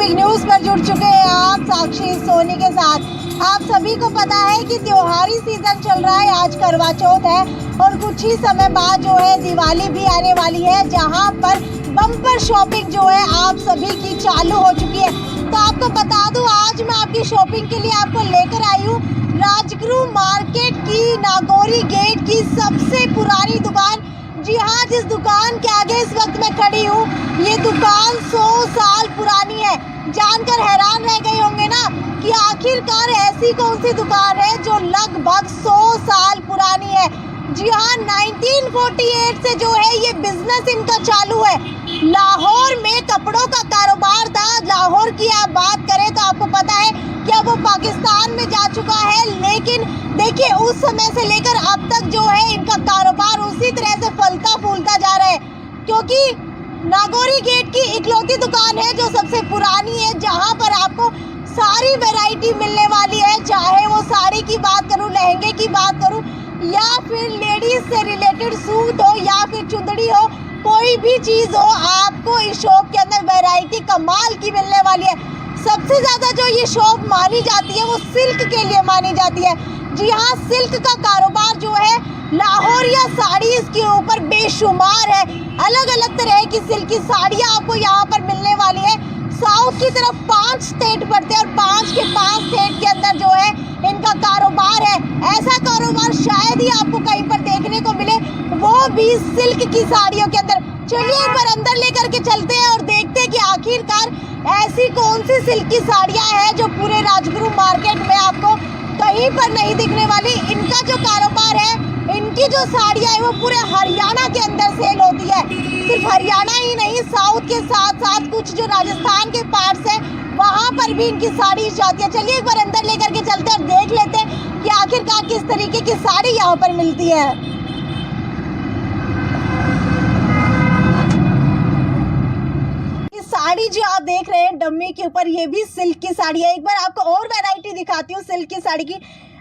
Big news पर जुड़ चुके हैं आप साक्षी सोनी के साथ। आप सभी को पता है कि त्योहारी सीजन चल रहा है, आज करवा चौथ है और कुछ ही समय बाद जो है दिवाली भी आने वाली है, जहां पर बम्पर शॉपिंग जो है आप सभी की चालू हो चुकी है। तो आपको बता दूं, आज मैं आपकी शॉपिंग के लिए आपको लेकर आई हूँ राजगुरु मार्केट की नागौरी गेट की सबसे पुरानी दुकान। जी हाँ, जिस दुकान के आगे इस वक्त मैं खड़ी हूँ, ये दुकान 100 साल पुरानी है। जानकर हैरान रह गए होंगे ना कि आखिरकार ऐसी कौन सी दुकान है जो लगभग 100 साल पुरानी है। जी हाँ, 1948 से जो है ये बिजनेस इनका चालू है। लाहौर में कपड़ों का कारोबार था। लाहौर की आप बात करें तो आपको पता है कि अब वो पाकिस्तान में जा चुका है, लेकिन देखिए उस समय से लेकर अब तक जो है इनका कारोबार उसी तरह से फलता फूलता जा रहा है, क्योंकि नागौरी गेट की इकलौती दुकान है जो सबसे पुरानी है, जहां पर आपको सारी वैरायटी मिलने वाली है। चाहे वो साड़ी की बात करूं, लहंगे की बात करूं, या फिर लेडीज से रिलेटेड सूट हो या फिर चुंदड़ी हो, कोई भी चीज हो, आपको इस शॉप के अंदर वैरायटी कमाल की मिलने वाली है। सबसे ज्यादा जो ये शॉप मानी जाती है वो सिल्क के लिए मानी जाती है। जी हाँ, सिल्क का कारोबार जो है लाहौरिया साड़ीज के ऊपर बेशुमार है। अलग अलग तरह की सिल्क की साड़ियाँ आपको यहाँ पर मिलने वाली है। साउथ की तरफ 5 स्टेट पड़ते हैं और 5 के 5 स्टेट के अंदर जो है इनका कारोबार है। ऐसा कारोबार शायद ही आपको कहीं पर देखने को मिले, वो भी सिल्क की साड़ियों के अंदर। चलिए एक बार अंदर लेकर के चलते हैं और देखते हैं कि आखिरकार ऐसी कौन सी सिल्क की साड़ियाँ हैं जो पूरे राजगुरु मार्केट में आपको कहीं पर नहीं दिखने वाली। इनका जो कारोबार है, इनकी जो साड़ियाँ है वो पूरे हरियाणा के अंदर सेल होती है। सिर्फ हरियाणा ही नहीं, साउथ के साथ साथ कुछ जो राजस्थान के पार्ट्स है वहाँ पर भी इनकी साड़ी जाती है। चलिए एक बार अंदर लेकर के चलते हैं और देख लेते हैं कि आखिरकार किस तरीके की साड़ी यहाँ पर मिलती है। साड़ी जो आप देख रहे हैं डम्मी के ऊपर, ये भी सिल्क की साड़ी है। एक बार आपको और वैरायटी दिखाती हूँ सिल्क की साड़ी की।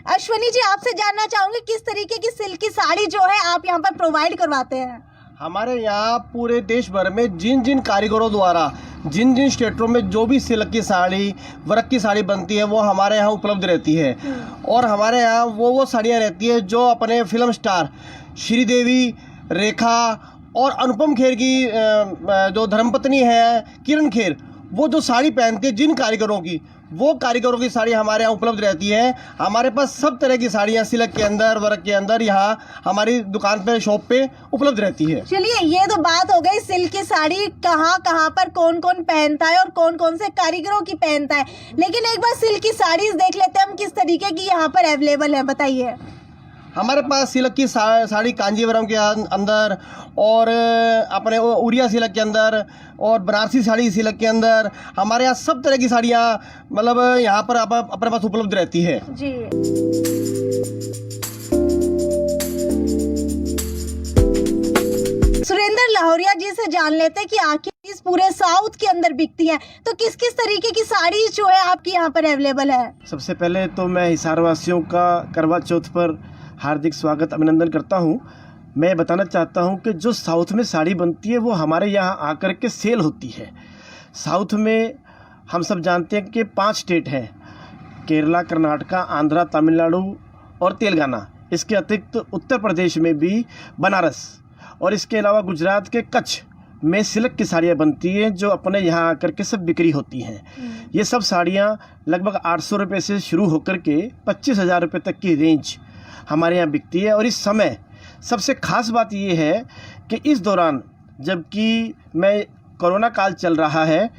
अश्वनी जी, आपसे जानना चाहूंगी किस तरीके की सिल्क की साड़ी जो है आप यहाँ पर प्रोवाइड करवाते हैं? हमारे यहाँ पूरे देश भर में जिन जिन कारीगरों द्वारा जिन जिन स्टेटों में जो भी सिल्क की साड़ी, वर्क की साड़ी बनती है वो हमारे यहाँ उपलब्ध रहती है। और हमारे यहाँ वो साड़ियाँ रहती है जो अपने फिल्म स्टार श्रीदेवी, रेखा और अनुपम खेर की जो धर्मपत्नी है किरण खेर, वो जो साड़ी पहनती है जिन कारीगरों की, वो कारीगरों की साड़ी हमारे यहाँ उपलब्ध रहती है। हमारे पास सब तरह की साड़ियाँ सिल्क के अंदर, वर्क के अंदर यहाँ हमारी दुकान पे, शॉप पे उपलब्ध रहती है। चलिए, ये तो बात हो गई सिल्क की साड़ी कहाँ कहाँ पर कौन कौन पहनता है और कौन कौन से कारीगरों की पहनता है, लेकिन एक बार सिल्क की साड़ीज देख लेते हैं हम किस तरीके की यहाँ पर अवेलेबल है, बताइए। हमारे पास सिल्क की साड़ी कांजीवरम के अंदर और अपने उड़िया सिल्क के अंदर और बनारसी साड़ी सिल्क के अंदर हमारे यहाँ सब तरह की साड़ियाँ मतलब यहाँ पर अपने पास उपलब्ध रहती है जी। सुरेंद्र लाहौरिया जी से जान लेते हैं कि आखिर इस पूरे साउथ के अंदर बिकती है, तो किस किस तरीके की साड़ी जो है आपकी यहाँ पर अवेलेबल है? सबसे पहले तो मैं हिसार वासियों का करवा चौथ पर हार्दिक स्वागत अभिनंदन करता हूँ। मैं बताना चाहता हूँ कि जो साउथ में साड़ी बनती है वो हमारे यहाँ आकर के सेल होती है। साउथ में हम सब जानते हैं कि 5 स्टेट हैं, केरला, कर्नाटका, आंध्रा, तमिलनाडु और तेलंगाना। इसके अतिरिक्त उत्तर प्रदेश में भी बनारस और इसके अलावा गुजरात के कच्छ में सिल्क की साड़ियाँ बनती हैं जो अपने यहाँ आकर के सब बिक्री होती हैं। ये सब साड़ियाँ लगभग 800 रुपये से शुरू होकर के 25,000 रुपये तक की रेंज हमारे यहाँ बिकती है। और इस समय सबसे ख़ास बात ये है कि इस दौरान, जबकि कोरोना काल चल रहा है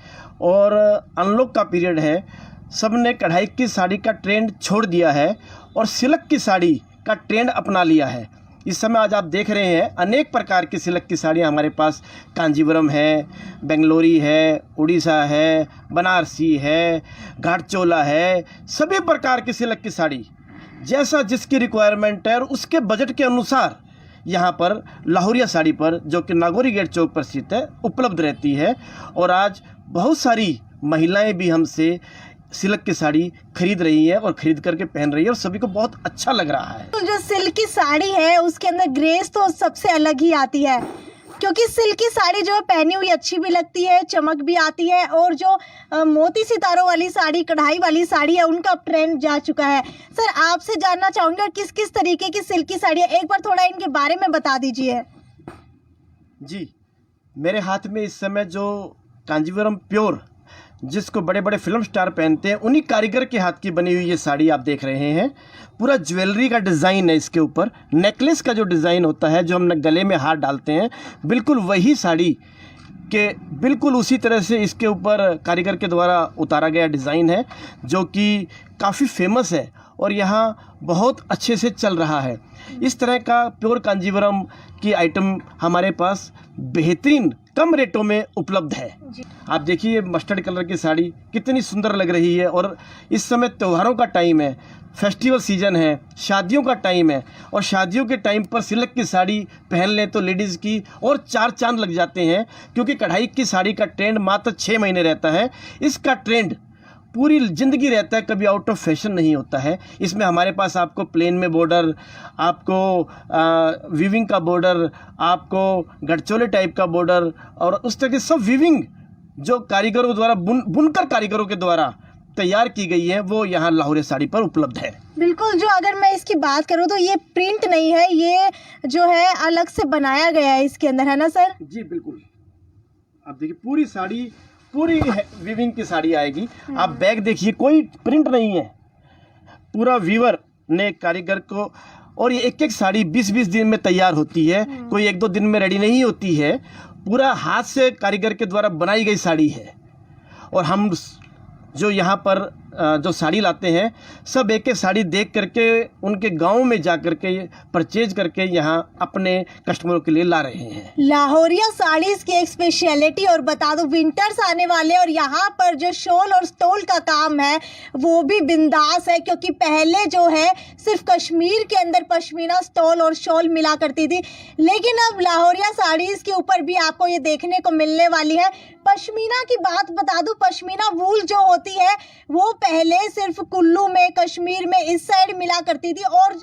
और अनलॉक का पीरियड है, सब ने कढ़ाई की साड़ी का ट्रेंड छोड़ दिया है और सिल्क की साड़ी का ट्रेंड अपना लिया है। इस समय आज आप देख रहे हैं अनेक प्रकार की सिल्क की साड़ियाँ हमारे पास, कांजीवरम है, बेंगलोरी है, उड़ीसा है, बनारसी है, घाटचोला है, सभी प्रकार की सिल्क की साड़ी जैसा जिसकी रिक्वायरमेंट है और उसके बजट के अनुसार यहाँ पर लाहौरिया साड़ी पर, जो कि नागौरी गेट चौक पर स्थित है, उपलब्ध रहती है। और आज बहुत सारी महिलाएं भी हमसे सिल्क की साड़ी खरीद रही है और खरीद करके पहन रही है और सभी को बहुत अच्छा लग रहा है। तो जो सिल्क की साड़ी है उसके अंदर ग्रेस तो सबसे अलग ही आती है। क्योंकि सिल्क की साड़ी जो है पहनी हुई अच्छी भी लगती है, चमक भी आती है, और जो मोती सितारों वाली साड़ी, कढ़ाई वाली साड़ी है, उनका ट्रेंड जा चुका है। सर, आपसे जानना चाहूँगी किस किस तरीके की सिल्क की साड़ी है, एक बार थोड़ा इनके बारे में बता दीजिए। जी, मेरे हाथ में इस समय जो कांजीवरम प्योर, जिसको बड़े बड़े फिल्म स्टार पहनते हैं, उन्हीं कारीगर के हाथ की बनी हुई ये साड़ी आप देख रहे हैं। पूरा ज्वेलरी का डिज़ाइन है इसके ऊपर, नेकलेस का जो डिज़ाइन होता है, जो हम गले में हार डालते हैं, बिल्कुल वही साड़ी के बिल्कुल उसी तरह से इसके ऊपर कारीगर के द्वारा उतारा गया डिज़ाइन है, जो कि काफ़ी फेमस है और यहाँ बहुत अच्छे से चल रहा है। इस तरह का प्योर कांजीवरम की आइटम हमारे पास बेहतरीन कम रेटों में उपलब्ध है। आप देखिए मस्टर्ड कलर की साड़ी कितनी सुंदर लग रही है, और इस समय त्योहारों का टाइम है, फेस्टिवल सीजन है, शादियों का टाइम है, और शादियों के टाइम पर सिल्क की साड़ी पहन लें तो लेडीज़ की और 4 चांद लग जाते हैं, क्योंकि कढ़ाई की साड़ी का ट्रेंड मात्र 6 महीने रहता है। इसका ट्रेंड पूरी ज़िंदगी रहता है, कभी आउट ऑफ फैशन नहीं होता है। इसमें हमारे पास आपको प्लेन में बॉर्डर, आपको वीविंग का बॉर्डर, आपको गठचोले टाइप का बॉर्डर, और उस तरह के सब वीविंग जो कारीगरों द्वारा बुनकर कारीगरों के द्वारा तैयार की गई है, वो यहाँ लाहौरी साड़ी पर उपलब्ध है। बिल्कुल, जो अगर मैं इसकी बात करूँ तो ये प्रिंट नहीं है, ये जो है अलग से बनाया गया है इसके अंदर, है ना सर? जी बिल्कुल। आप देखिए पूरी साड़ी पूरी वीविंग की साड़ी आएगी। आप बैग देखिए, कोई प्रिंट नहीं है, पूरा वीवर ने कारीगर को, और ये एक एक साड़ी 20-20 दिन में तैयार होती है, कोई 1-2 दिन में रेडी नहीं होती है। पूरा हाथ से कारीगर के द्वारा बनाई गई साड़ी है। और हम जो यहाँ पर जो साड़ी लाते हैं, सब एक एक साड़ी देख करके उनके गांव में जा करके परचेज करके यहाँ अपने कस्टमरों के लिए ला रहे हैं। लाहौरिया साड़ीज की एक स्पेशलिटी, और बता दो विंटर्स आने वाले, और यहाँ पर जो शॉल और स्टोल का काम है वो भी बिंदास है, क्योंकि पहले जो है सिर्फ कश्मीर के अंदर पश्मीना स्टोल और शॉल मिला करती थी, लेकिन अब लाहौरिया साड़ीज के ऊपर भी आपको ये देखने को मिलने वाली है। पश्मीना की बात बता दूं, पश्मीना वूल जो होती है वो पहले सिर्फ कुल्लू में, कश्मीर में, इस साइड मिला करती थी, और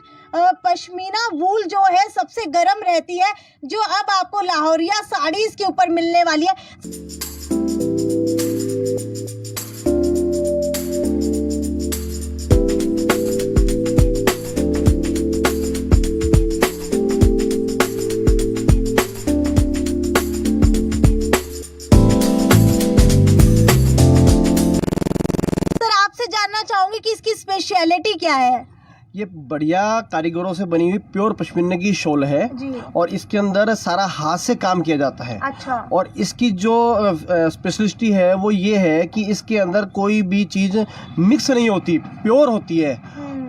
पश्मीना वूल जो है सबसे गर्म रहती है, जो अब आपको लाहौरिया साड़ीज के ऊपर मिलने वाली है। चाहूंगी कि इसकी स्पेशलिटी क्या है? ये बढ़िया कारीगरों से बनी हुई प्योर पश्मीना की शॉल है जी। और इसके अंदर सारा हाथ से काम किया जाता है। अच्छा। और इसकी जो स्पेशलिटी है वो ये है कि इसके अंदर कोई भी चीज़ मिक्स नहीं होती, प्योर होती है।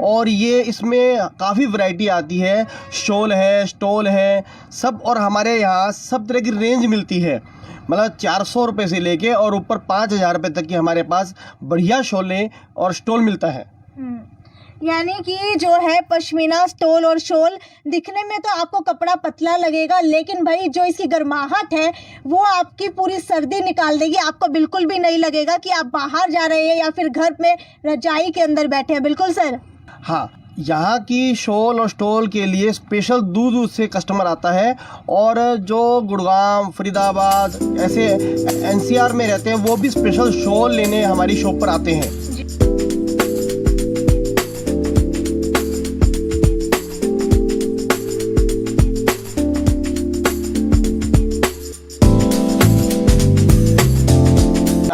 और ये इसमें काफ़ी वैरायटी आती है, शॉल है, स्टोल है, सब। और हमारे यहाँ सब तरह की रेंज मिलती है, मतलब 400 रुपये से लेके और ऊपर 5000 रुपये तक की हमारे पास बढ़िया शॉलें और स्टोल मिलता है। यानी कि जो है पश्मीना स्टोल और शॉल दिखने में तो आपको कपड़ा पतला लगेगा, लेकिन भाई जो इसकी गर्माहट है वो आपकी पूरी सर्दी निकाल देगी। आपको बिल्कुल भी नहीं लगेगा कि आप बाहर जा रहे हैं या फिर घर में रजाई के अंदर बैठे हैं। बिल्कुल सर। हाँ, यहाँ की शॉल और स्टोल के लिए स्पेशल दूर दूर से कस्टमर आता है, और जो गुड़गांव, फरीदाबाद, ऐसे NCR में रहते हैं वो भी स्पेशल शॉल लेने हमारी शॉप पर आते हैं।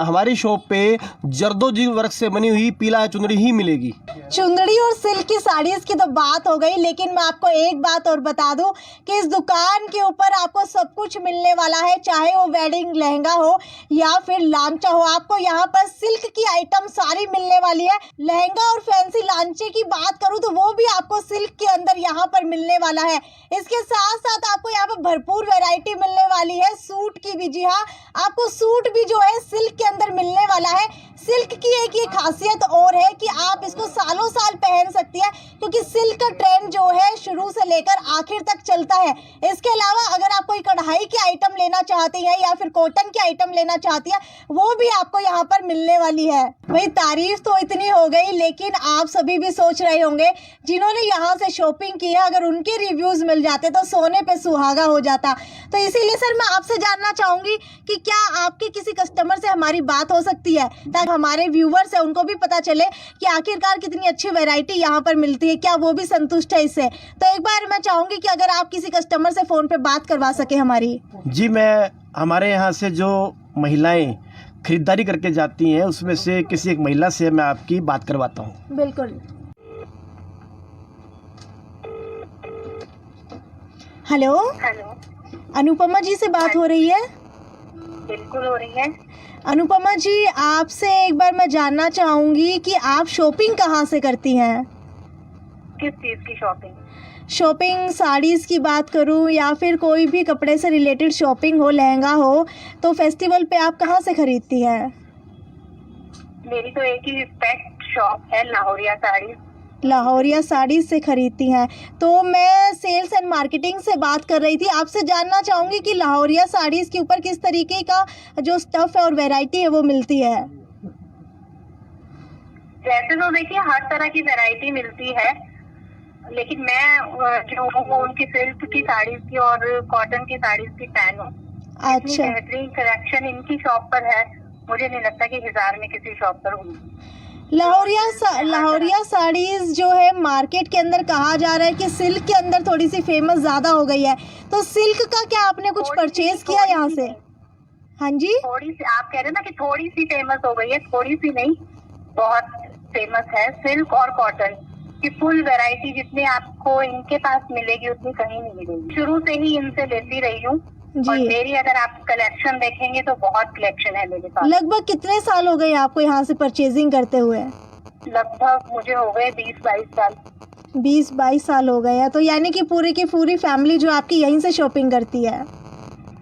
हमारी शॉप पे जरदोजी वर्क से बनी हुई पीला चुंदड़ी ही मिलेगी। चुंदड़ी और सिल्क की साड़ीज की तो बात हो गई, लेकिन मैं आपको एक बात और बता दूं कि इस दुकान के ऊपर आपको सब कुछ मिलने वाला है, चाहे वो वेडिंग लहंगा हो या फिर लांचा हो। आपको यहाँ पर सिल्क की आइटम सारी मिलने वाली है। लहंगा और फैंसी लांचे की बात करूँ तो वो भी आपको सिल्क के अंदर यहाँ पर मिलने वाला है। इसके साथ साथ आपको यहाँ पर भरपूर वैरायटी मिलने वाली है सूट की भी। जी हाँ, आपको सूट भी जो है सिल्क के अंदर मिलने वाला है। सिल्क की एक ये खासियत और है कि आप इसको सालों साल पहन सकती है, क्योंकि सिल्क का ट्रेंड जो है शुरू से लेकर आखिर तक चलता है। इसके अलावा अगर आप कोई कढ़ाई के आइटम लेना चाहती हैं या फिर कॉटन के आइटम लेना चाहती हैं, वो भी आपको यहाँ पर मिलने वाली है। भाई तारीफ तो इतनी हो गई, लेकिन आप सभी भी सोच रहे होंगे जिन्होंने यहाँ से शॉपिंग की है, अगर उनके रिव्यूज मिल जाते तो सोने पे सुहागा हो जाता। तो इसीलिए सर मैं आपसे जानना चाहूंगी कि क्या आपके किसी कस्टमर से हमारी बात हो सकती है, ताकि हमारे व्यूवर्स है उनको भी पता चले कि आखिरकार कितनी अच्छी वैरायटी यहाँ पर मिलती है, क्या वो भी संतुष्ट है इससे। तो एक बार मैं चाहूंगी कि अगर आप किसी कस्टमर से फोन पे बात करवा सके हमारी। जी, मैं हमारे यहाँ से जो महिलाएं खरीदारी करके जाती हैं उसमें से किसी एक महिला से मैं आपकी बात करवाता हूँ। बिल्कुल। हेलो, अनुपमा जी से बात हो रही है? बिल्कुल हो रही है। अनुपमा जी, आपसे एक बार मैं जानना चाहूंगी कि आप शॉपिंग कहाँ से करती हैं? किस चीज की शॉपिंग? शॉपिंग साड़ीज़ की बात करूं या फिर कोई भी कपड़े से रिलेटेड शॉपिंग हो, लहंगा हो, तो फेस्टिवल पे आप कहाँ से खरीदती हैं? मेरी तो एक ही पेट शॉप है, लाहौरिया साड़ी। लाहौरिया साड़ीज से खरीदती हैं। तो मैं सेल्स एंड मार्केटिंग से बात कर रही थी, आपसे जानना चाहूंगी कि लाहौरिया साड़ीज के ऊपर किस तरीके का जो स्टफ है और वैरायटी है वो मिलती है? वैसे तो देखिए हर तरह की वैरायटी मिलती है, लेकिन मैं जो हूँ उनकी सिल्क की साड़ीज की और कॉटन की साड़ीज की फैन हूँ। अच्छा, बेहतरीन कलेक्शन इनकी शॉप पर है, मुझे नहीं लगता कि हिसार में किसी शॉप पर होगी। लाहौरिया साड़ीज जो है मार्केट के अंदर कहा जा रहा है कि सिल्क के अंदर थोड़ी सी फेमस ज़्यादा हो गई है, तो सिल्क का क्या आपने कुछ परचेज किया यहाँ से? हाँ जी, थोड़ी सी आप कह रहे हैं ना कि थोड़ी सी फेमस हो गई है, थोड़ी सी नहीं, बहुत फेमस है। सिल्क और कॉटन की फुल वैरायटी जितनी आपको इनके पास मिलेगी उतनी कहीं नहीं मिलेगी। शुरू से ही इनसे लेती रही हूँ और जी। मेरी अगर आप कलेक्शन देखेंगे तो बहुत कलेक्शन है मेरे पास। लगभग कितने साल हो गए आपको यहाँ से परचेजिंग करते हुए? लगभग मुझे हो गए 20-22 साल। 20-22 साल हो गए हैं, तो यानी कि पूरी की पूरी फैमिली जो आपकी यहीं से शॉपिंग करती है?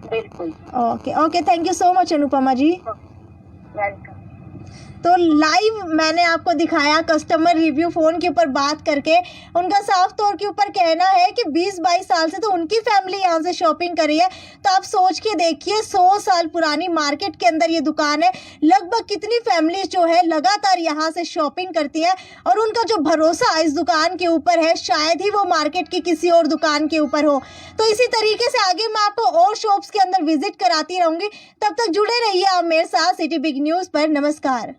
बिल्कुल। Okay, thank you so much Anupama ji. Welcome. तो लाइव मैंने आपको दिखाया कस्टमर रिव्यू फ़ोन के ऊपर बात करके, उनका साफ तौर के ऊपर कहना है कि 20-22 साल से तो उनकी फैमिली यहाँ से शॉपिंग करी है। तो आप सोच के देखिए 100 साल पुरानी मार्केट के अंदर ये दुकान है, लगभग कितनी फैमिलीज जो है लगातार यहाँ से शॉपिंग करती है और उनका जो भरोसा इस दुकान के ऊपर है शायद ही वो मार्केट की किसी और दुकान के ऊपर हो। तो इसी तरीके से आगे मैं आपको और शॉप्स के अंदर विजिट कराती रहूँगी। तब तक जुड़े रहिए आप मेरे साथ सिटी बिग न्यूज़ पर। नमस्कार।